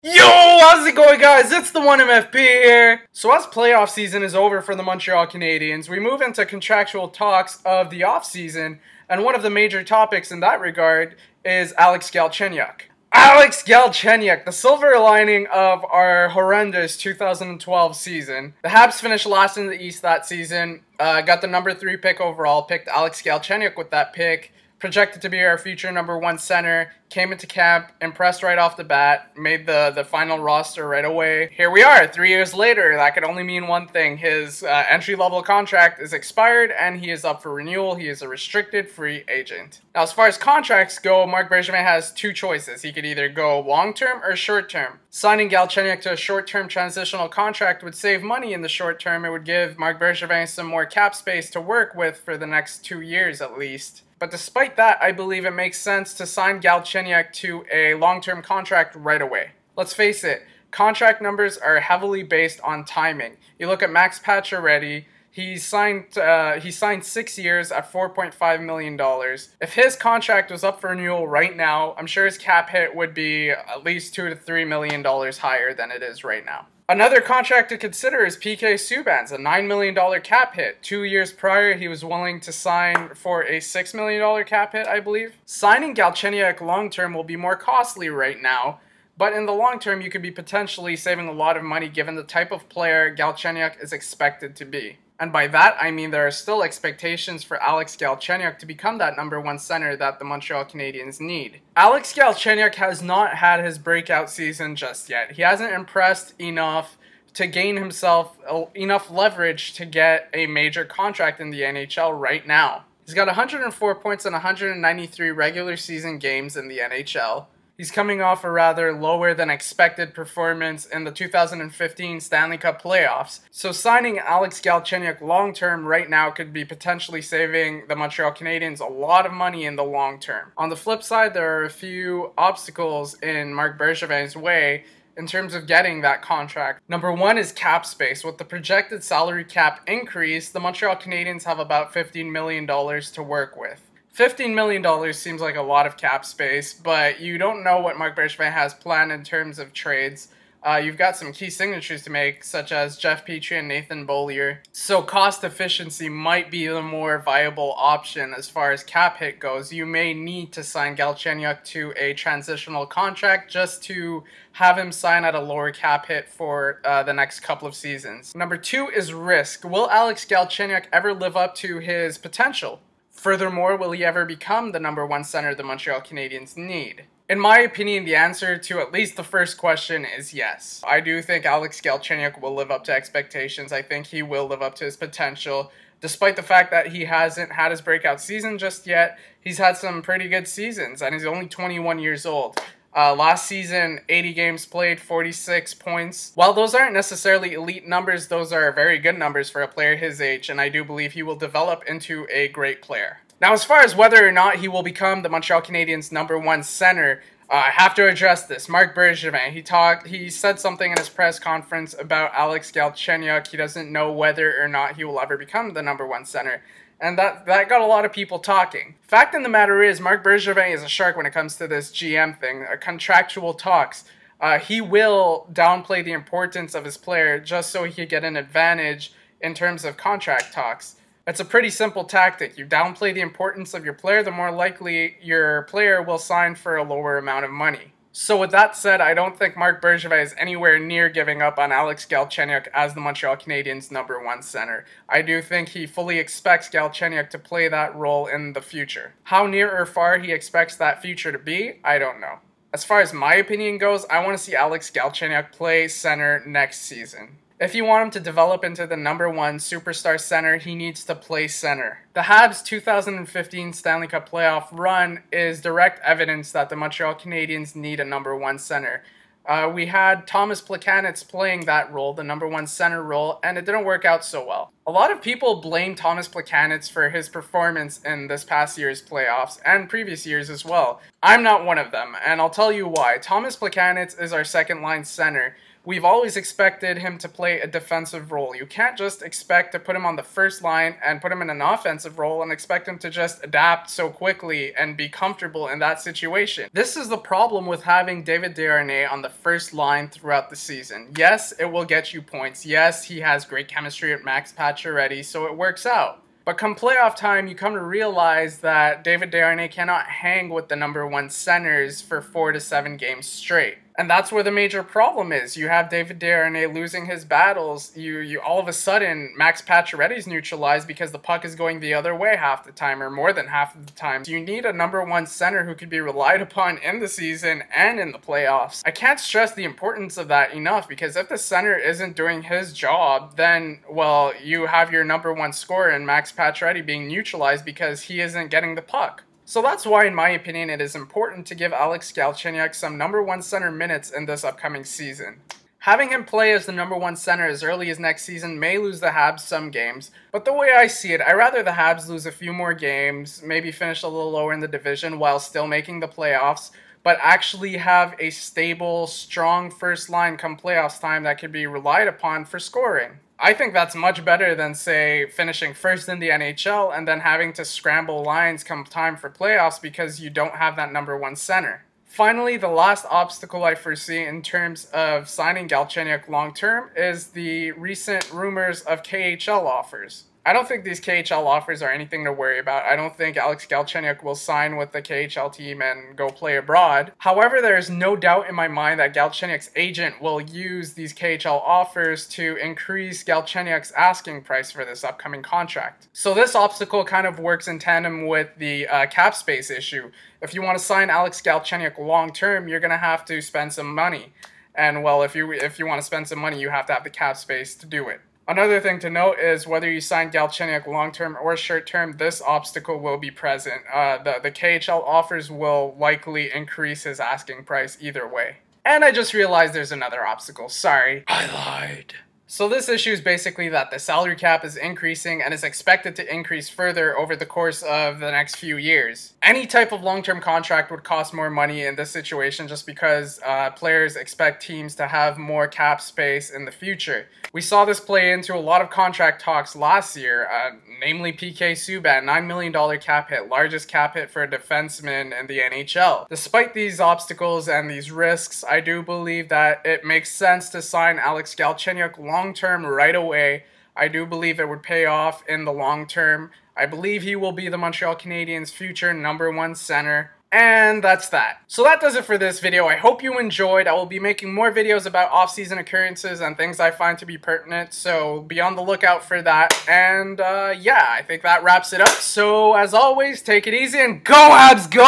Yo, how's it going, guys? It's the 1MFP here. So as playoff season is over for the Montreal Canadiens, we move into contractual talks of the offseason, and one of the major topics in that regard is Alex Galchenyuk. Alex Galchenyuk, the silver lining of our horrendous 2012 season. The Habs finished last in the East that season, got the number 3 pick overall, picked Alex Galchenyuk with that pick. Projected to be our future number 1 center, came into camp, impressed right off the bat, made the final roster right away. Here we are, 3 years later. That could only mean one thing. His entry-level contract is expired, and he is up for renewal. He is a restricted free agent. Now, as far as contracts go, Marc Bergevin has 2 choices. He could either go long-term or short-term. Signing Galchenyuk to a short-term transitional contract would save money in the short term. It would give Marc Bergevin some more cap space to work with for the next 2 years at least. But despite that, I believe it makes sense to sign Galchenyuk to a long-term contract right away. Let's face it, contract numbers are heavily based on timing. You look at Max Pacioretty, he signed 6 years at $4.5 million. If his contract was up for renewal right now, I'm sure his cap hit would be at least $2 to $3 million higher than it is right now. Another contract to consider is PK Subban's, a $9 million cap hit. 2 years prior, he was willing to sign for a $6 million cap hit, I believe. Signing Galchenyuk long-term will be more costly right now, but in the long term, you could be potentially saving a lot of money given the type of player Galchenyuk is expected to be. And by that, I mean there are still expectations for Alex Galchenyuk to become that number 1 center that the Montreal Canadiens need. Alex Galchenyuk has not had his breakout season just yet. He hasn't impressed enough to gain himself enough leverage to get a major contract in the NHL right now. He's got 104 points in 193 regular season games in the NHL. He's coming off a rather lower than expected performance in the 2015 Stanley Cup playoffs. So signing Alex Galchenyuk long-term right now could be potentially saving the Montreal Canadiens a lot of money in the long term. On the flip side, there are a few obstacles in Marc Bergevin's way in terms of getting that contract. Number 1 is cap space. With the projected salary cap increase, the Montreal Canadiens have about $15 million to work with. $15 million seems like a lot of cap space, but you don't know what Marc Bergevin has planned in terms of trades. You've got some key signatures to make, such as Jeff Petrie and Nathan Beaulieu. So cost efficiency might be the more viable option as far as cap hit goes. You may need to sign Galchenyuk to a transitional contract just to have him sign at a lower cap hit for the next couple of seasons. Number 2 is risk. Will Alex Galchenyuk ever live up to his potential? Furthermore, will he ever become the number 1 center the Montreal Canadiens need? In my opinion, the answer to at least the first question is yes. I do think Alex Galchenyuk will live up to expectations. I think he will live up to his potential. Despite the fact that he hasn't had his breakout season just yet, he's had some pretty good seasons, and he's only 21 years old. Last season, 80 games played, 46 points. While those aren't necessarily elite numbers, those are very good numbers for a player his age, and I do believe he will develop into a great player. Now, as far as whether or not he will become the Montreal Canadiens' number 1 center, I have to address this. Marc Bergevin, he said something in his press conference about Alex Galchenyuk. He doesn't know whether or not he will ever become the number 1 center. And that got a lot of people talking. Fact in the matter is, Marc Bergevin is a shark when it comes to this GM thing, contractual talks. He will downplay the importance of his player just so he could get an advantage in terms of contract talks. It's a pretty simple tactic. You downplay the importance of your player, the more likely your player will sign for a lower amount of money. So with that said, I don't think Marc Bergevin is anywhere near giving up on Alex Galchenyuk as the Montreal Canadiens' number 1 center. I do think he fully expects Galchenyuk to play that role in the future. How near or far he expects that future to be, I don't know. As far as my opinion goes, I want to see Alex Galchenyuk play center next season. If you want him to develop into the number 1 superstar center, he needs to play center. The Habs 2015 Stanley Cup playoff run is direct evidence that the Montreal Canadiens need a number 1 center. We had Thomas Plekanec playing that role, the number 1 center role, and it didn't work out so well. A lot of people blame Thomas Plekanec for his performance in this past year's playoffs, and previous years as well. I'm not one of them, and I'll tell you why. Thomas Plekanec is our second-line center. We've always expected him to play a defensive role. You can't just expect to put him on the first line and put him in an offensive role and expect him to just adapt so quickly and be comfortable in that situation. This is the problem with having David Desharnais on the first line throughout the season. Yes, it will get you points. Yes, he has great chemistry at Max Pacioretty, so it works out. But come playoff time, you come to realize that David Desharnais cannot hang with the number one centers for 4 to 7 games straight. And that's where the major problem is. You have David Desharnais losing his battles. You all of a sudden, Max Pacioretty's neutralized because the puck is going the other way half the time, or more than half of the time. So you need a number one center who could be relied upon in the season and in the playoffs. I can't stress the importance of that enough, because if the center isn't doing his job, then, well, you have your number one scorer in Max Pacioretty being neutralized because he isn't getting the puck. So that's why, in my opinion, it is important to give Alex Galchenyuk some number one center minutes in this upcoming season. Having him play as the number one center as early as next season may lose the Habs some games, but the way I see it, I'd rather the Habs lose a few more games, maybe finish a little lower in the division while still making the playoffs, but actually have a stable, strong first line come playoffs time that could be relied upon for scoring. I think that's much better than, say, finishing first in the NHL and then having to scramble lines come time for playoffs because you don't have that number one center. Finally, the last obstacle I foresee in terms of signing Galchenyuk long-term is the recent rumors of KHL offers. I don't think these KHL offers are anything to worry about. I don't think Alex Galchenyuk will sign with the KHL team and go play abroad. However, there is no doubt in my mind that Galchenyuk's agent will use these KHL offers to increase Galchenyuk's asking price for this upcoming contract. So this obstacle kind of works in tandem with the cap space issue. If you want to sign Alex Galchenyuk long term, you're going to have to spend some money. And well, if you want to spend some money, you have to have the cap space to do it. Another thing to note is whether you sign Galchenyuk long-term or short-term, this obstacle will be present. The KHL offers will likely increase his asking price either way. And I just realized there's another obstacle. Sorry. I lied. So this issue is basically that the salary cap is increasing and is expected to increase further over the course of the next few years. Any type of long-term contract would cost more money in this situation just because players expect teams to have more cap space in the future. We saw this play into a lot of contract talks last year, namely PK Subban, $9 million cap hit, largest cap hit for a defenseman in the NHL. Despite these obstacles and these risks, I do believe that it makes sense to sign Alex Galchenyuk long-term right away. I do believe it would pay off in the long term. I believe he will be the Montreal Canadiens' future number one center. And that's that. So that does it for this video. I hope you enjoyed. I will be making more videos about off-season occurrences and things I find to be pertinent, so be on the lookout for that. And yeah, I think that wraps it up. So as always, take it easy and go Habs Go!